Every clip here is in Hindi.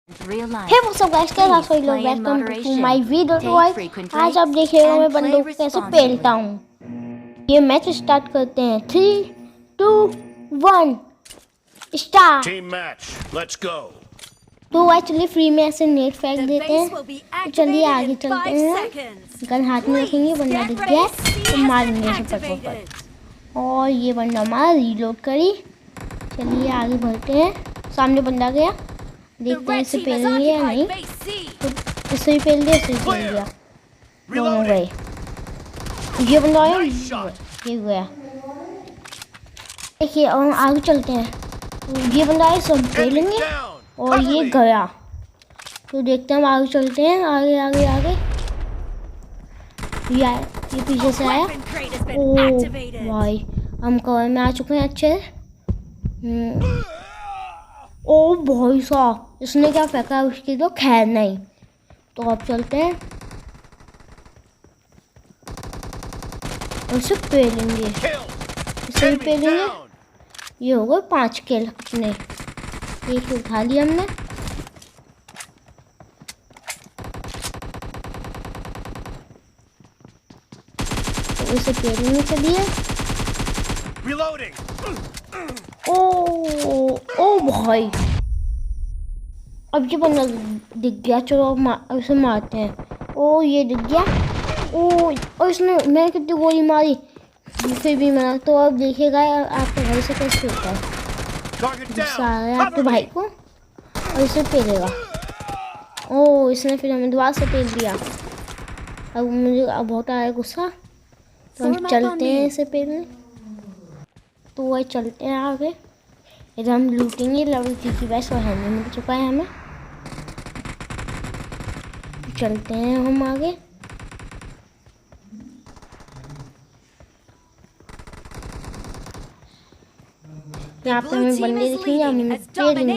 हे वो सब गाइस कैसे आप लोग welcome to my video guys. आज आप देखिएगा मैं बंदूक कैसे पेलता हूँ। ये मैच स्टार्ट करते हैं 3, 2, 1 start. Team match let's go. तो एक्चुअली फ्री में ऐसे नेट फेंक देते हैं। तो चलिए आगे चलते हैं। गन हाथ में रखेंगे, बंदा दिख गया तो मारेंगे इसे फटाफट। और ये बंदा हमारा रीलोड करी। चलिए आगे बढ़ते हैं। सामने बंदा गया, देखते हैं इसे पेलेंगे या नहीं। तो इसे ही पेल दिया, इसे ही पेल दिया, दोनों गए। ये बंदा आया, ये गया। देखिए और आगे चलते हैं। तो ये बंदा आया, सब पेलेंगे और ये गया। तो देखते हैं, हम आगे चलते हैं, आगे आगे आगे। ये पीछे से आया। ओ भाई हम कवर में आ चुके हैं अच्छे। ओ भाई साहब, इसने क्या फेंका है उसकी तो खैर नहीं। तो अब चलते हैं उसे पेलेंगे, इसे भी पेलेंगे। ये हो गए 5 किल अपने। एक उठा लिया हमने। तो इसे पेलेंगे, चलिए। ओ भाई अब ये बंदा दिख गया। चलो अब इसे मारते हैं। ओ ये दिख गया। ओ इसने मैंने कितनी गोली मारी फिर भी मरा। तो अब देखिएगा आपके भाई से कैसे होता है। सारे आपके भाई को और इसे पेलेगा। ओ इसने फिर हमें दोबारा से पेल दिया। अब मुझे अब बहुत आया गुस्सा। तो हम चलते हैं इसे पेलने। तो वही चलते हैं आगे। इधर हम लूटेंगे लेवल 3 की वैसे है नहीं मिल चुका है हमें। चलते हैं हम आगे। यहाँ पे हमें बंदे दिखेंगे, हम पेलेंगे।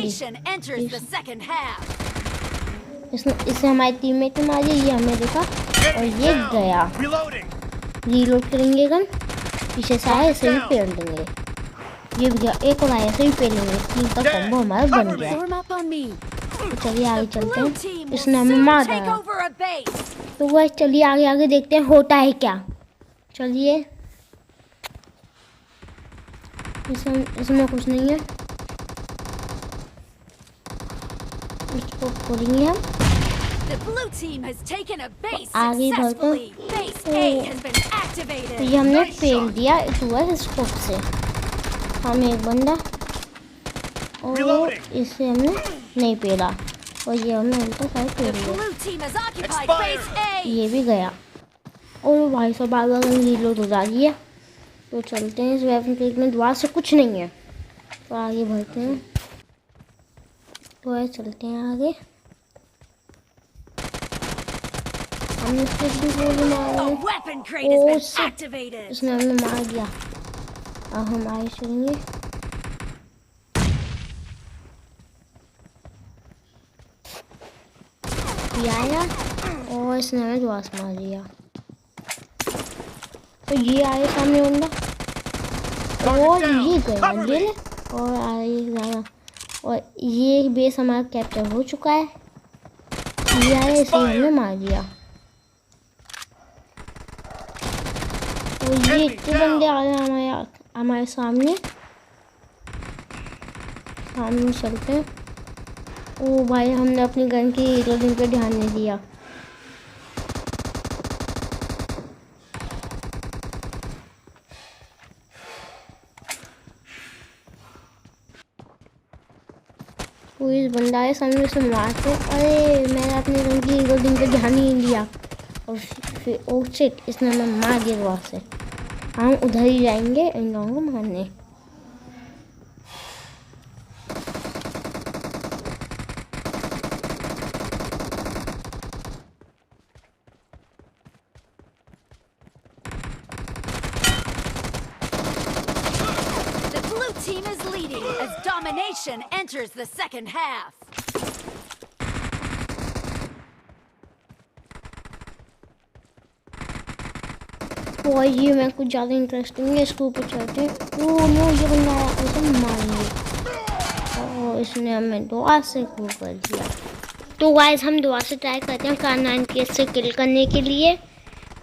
इसने हमारे टीममेट ने मारी, ये हमें देखा और ये गया। रीलोड करेंगे गन, पीछे से आया, इसे भी पेल देंगे। ये भी गया, एक और आया, इसे भी पेलेंगे। 3 का कॉम्बो हमारा बन गया। तो चलिए आगे चलते हैं। इसने हमें मारा। तो वह चलिए आगे आगे देखते हैं होता है क्या। चलिए इसमें कुछ नहीं है, इसको खोलेंगे हम। आगे बढ़ते हैं। ये हमने फेल दिया इस स्कोप से। हमें एक बंदा और इसे हमने नहीं पेला और ये हमने उल्टा साइड पेल दिया। ये भी गया। और भाई साहब बार बार रीलोड हो जा रही है। तो चलते हैं इस वेपन क्लिक में, दोबारा से कुछ नहीं है। तो आगे बढ़ते हैं। तो ऐसे चलते हैं आगे। हमने फिर भी गोली मारी। इसने हमें मार दिया। अब हम आगे चलेंगे। ये आया और इसने हमें दोबारा से मार दिया। तो ये आए सामने बंदा और ये गया दिल और आए। और ये बेस हमारा कैप्चर हो चुका है। ये आया, इसे हमने मार दिया। तो ये इतने बंदे आ गए हमारे सामने चलते हैं। ओ भाई हमने अपनी गन की रीलोडिंग पे ध्यान नहीं दिया। तो इस बंदा है सामने से मारते। अरे मैंने अपनी गन की रीलोडिंग पे ध्यान ही नहीं दिया और फिर ओ शिट, इसने हमें मार दिया वहाँ से। हम उधर ही जाएंगे इन लोगों को मारने। Team is leading as domination enters the second half. तो ये मैं कुछ ज़्यादा इंटरेस्टिंग है, इसके ऊपर चलते हैं। ओह नो, ये बंदा आया, उसे मारेंगे। और इसने हमें 2 से कर दिया। तो गाइस हम दोबारा से ट्राई करते हैं कार 98 से किल करने के लिए।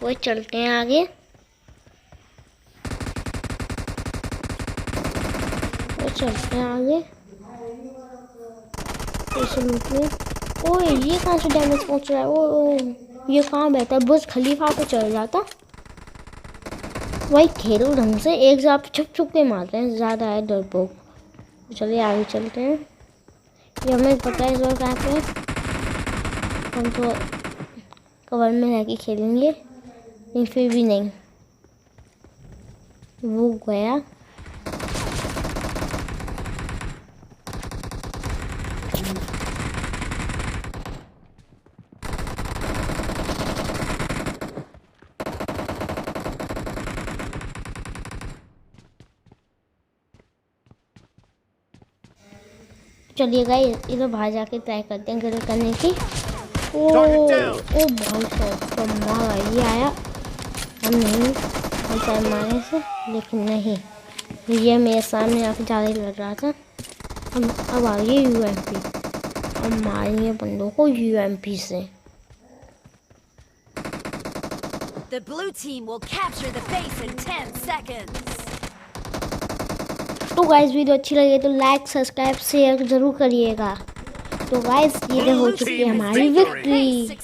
वो चलते हैं आगे। वो चलते हैं आगे। ओए ये कहाँ से डैमेज पहुँच रहा है? ओ ये कहाँ बैठा है? बुर्ज खलीफा पे चल जाता। वही खेलो ढंग से, एक जगह पे छुप छुप के मारते हैं, ज़्यादा है डरपोक। चलिए आगे चलते हैं। ये हमें पता है इस बार कहाँ पे है। हम तो कवर में रह के खेलेंगे, लेकिन फिर भी नहीं। वो गया। चलिए गाइस इधर बाहर जाके ट्राई करते हैं किल करने की। ओ बहुत शॉट मारा, ये आया। हम नहीं होता मारने से, लेकिन नहीं, ये मेरे सामने आके ज़्यादा ही लड़ रहा था। अब आ गई यूएमपी। अब मारेंगे बंदों को यूएमपी से। The blue team will capture the base in 10 seconds. तो गाइस वीडियो अच्छी लगी तो लाइक सब्सक्राइब शेयर ज़रूर करिएगा। तो गाइस ये हो चुकी है हमारी विक्ट्री।